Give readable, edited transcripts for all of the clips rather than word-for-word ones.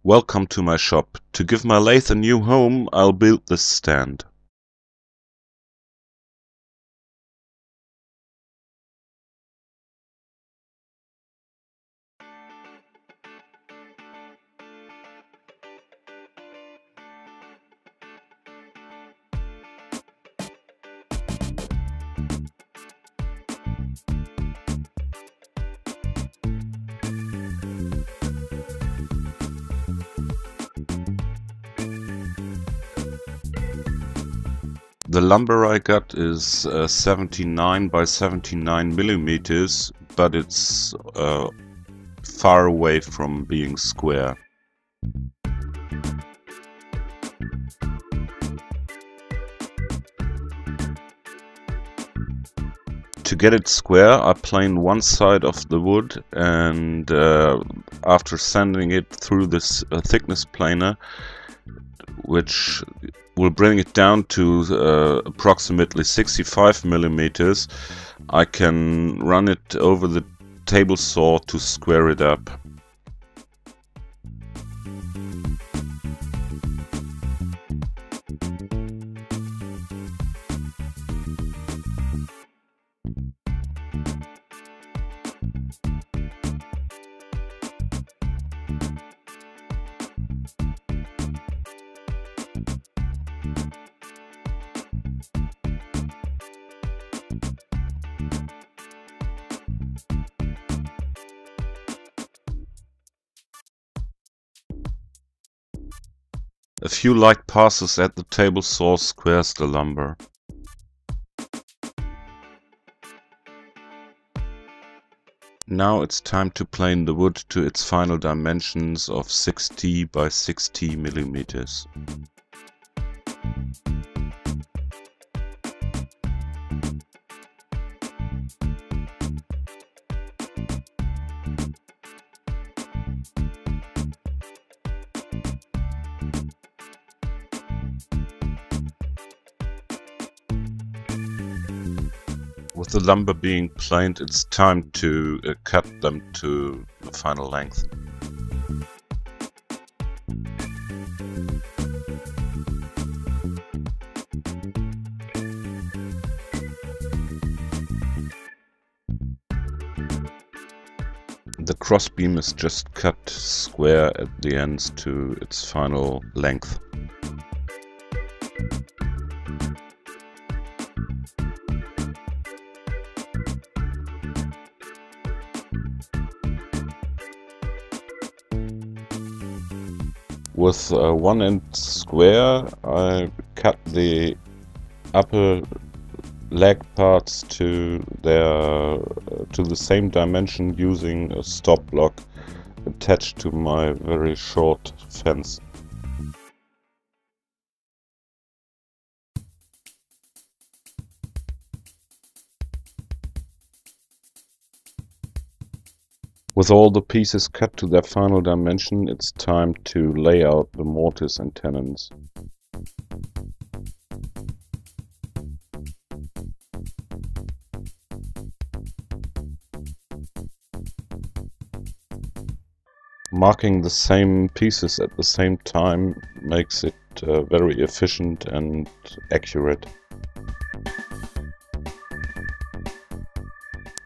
Welcome to my shop. To give my lathe a new home, I'll build this stand. The lumber I got is 79 by 79 millimeters, but it's far away from being square. To get it square, I plane one side of the wood, and after sanding it through this thickness planer, which will bring it down to approximately 65 millimeters, I can run it over the table saw to square it up. A few light passes at the table saw squares the lumber. Now it's time to plane the wood to its final dimensions of 60 by 60 millimeters. With the lumber being planed, it's time to cut them to the final length. The crossbeam is just cut square at the ends to its final length. With one end square, I cut the upper leg parts to the same dimension using a stop block attached to my very short fence. With all the pieces cut to their final dimension, it's time to lay out the mortise and tenons. Marking the same pieces at the same time makes it very efficient and accurate.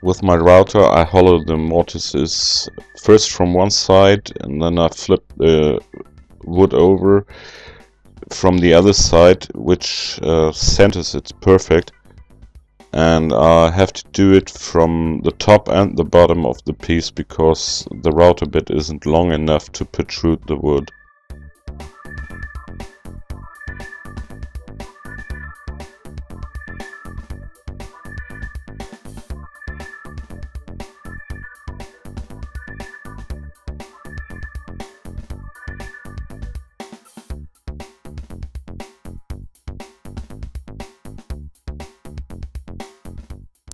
With my router, I hollow the mortises first from one side, and then I flip the wood over from the other side, which centers it perfect. And I have to do it from the top and the bottom of the piece because the router bit isn't long enough to protrude the wood.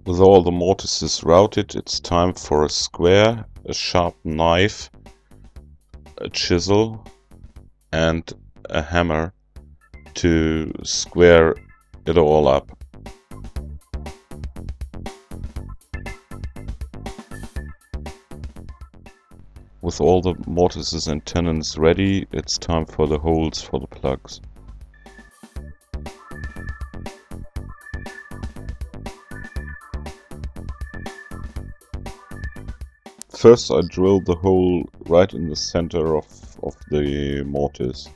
With all the mortises routed, it's time for a square, a sharp knife, a chisel and a hammer to square it all up. With all the mortises and tenons ready, it's time for the holes for the plugs. First I drill the hole right in the center of the mortise.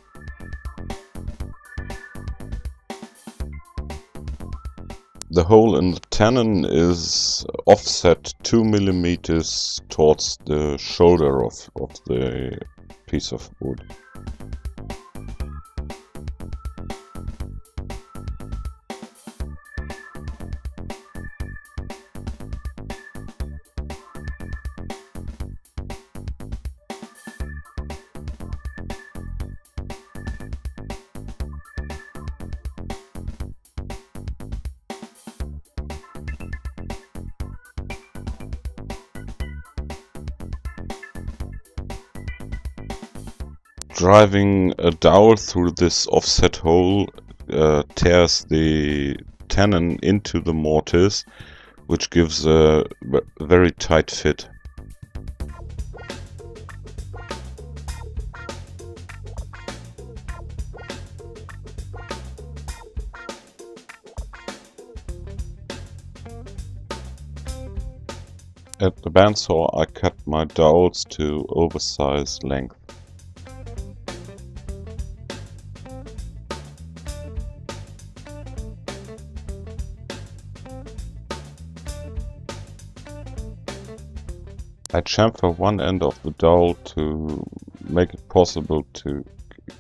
The hole in the tenon is offset 2 millimeters towards the shoulder of the piece of wood. Driving a dowel through this offset hole tears the tenon into the mortise, which gives a very tight fit. At the bandsaw I cut my dowels to oversized length. I chamfer one end of the dowel to make it possible to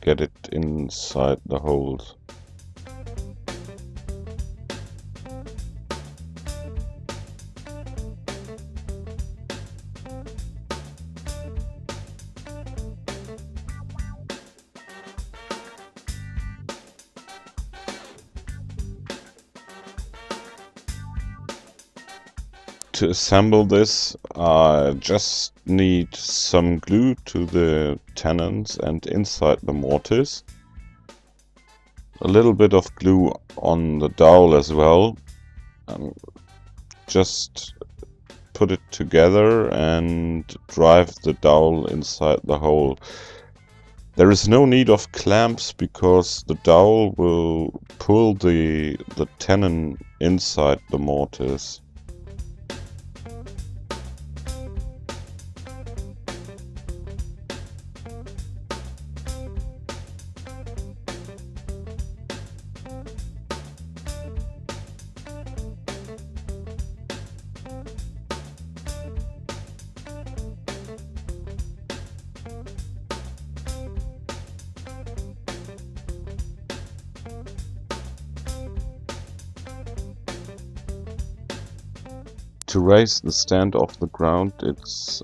get it inside the holes. To assemble this, I just need some glue to the tenons and inside the mortise. A little bit of glue on the dowel as well. Just put it together and drive the dowel inside the hole. There is no need of clamps because the dowel will pull the tenon inside the mortise. To raise the stand off the ground,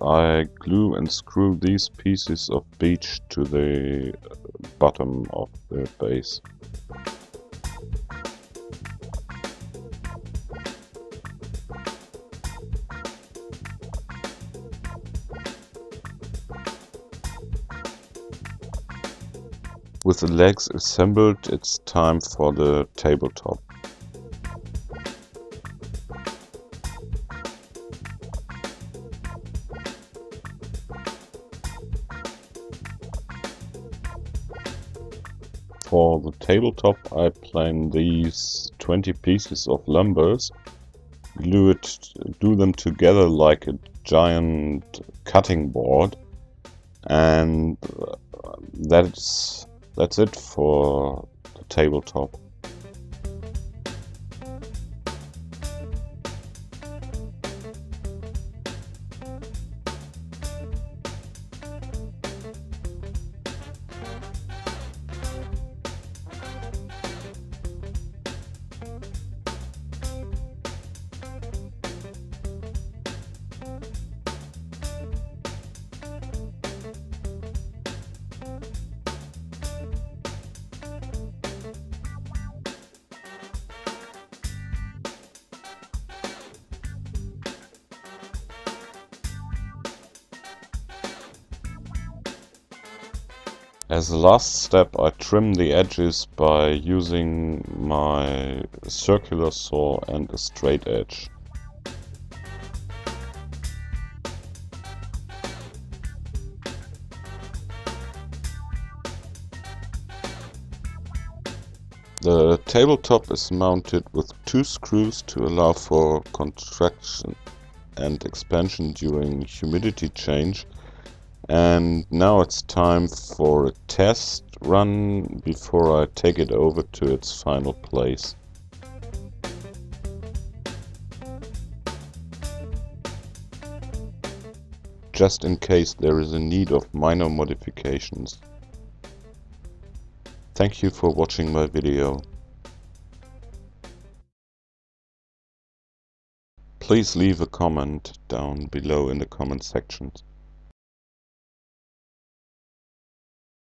I glue and screw these pieces of beech to the bottom of the base. With the legs assembled, it's time for the tabletop. For the tabletop I plane these 20 pieces of lumbers, glue them together like a giant cutting board, and that's it for the tabletop. As a last step, I trim the edges by using my circular saw and a straight edge. The tabletop is mounted with 2 screws to allow for contraction and expansion during humidity change. And now it's time for a test run before I take it over to its final place. Just in case there is a need of minor modifications. Thank you for watching my video. Please leave a comment down below in the comment section.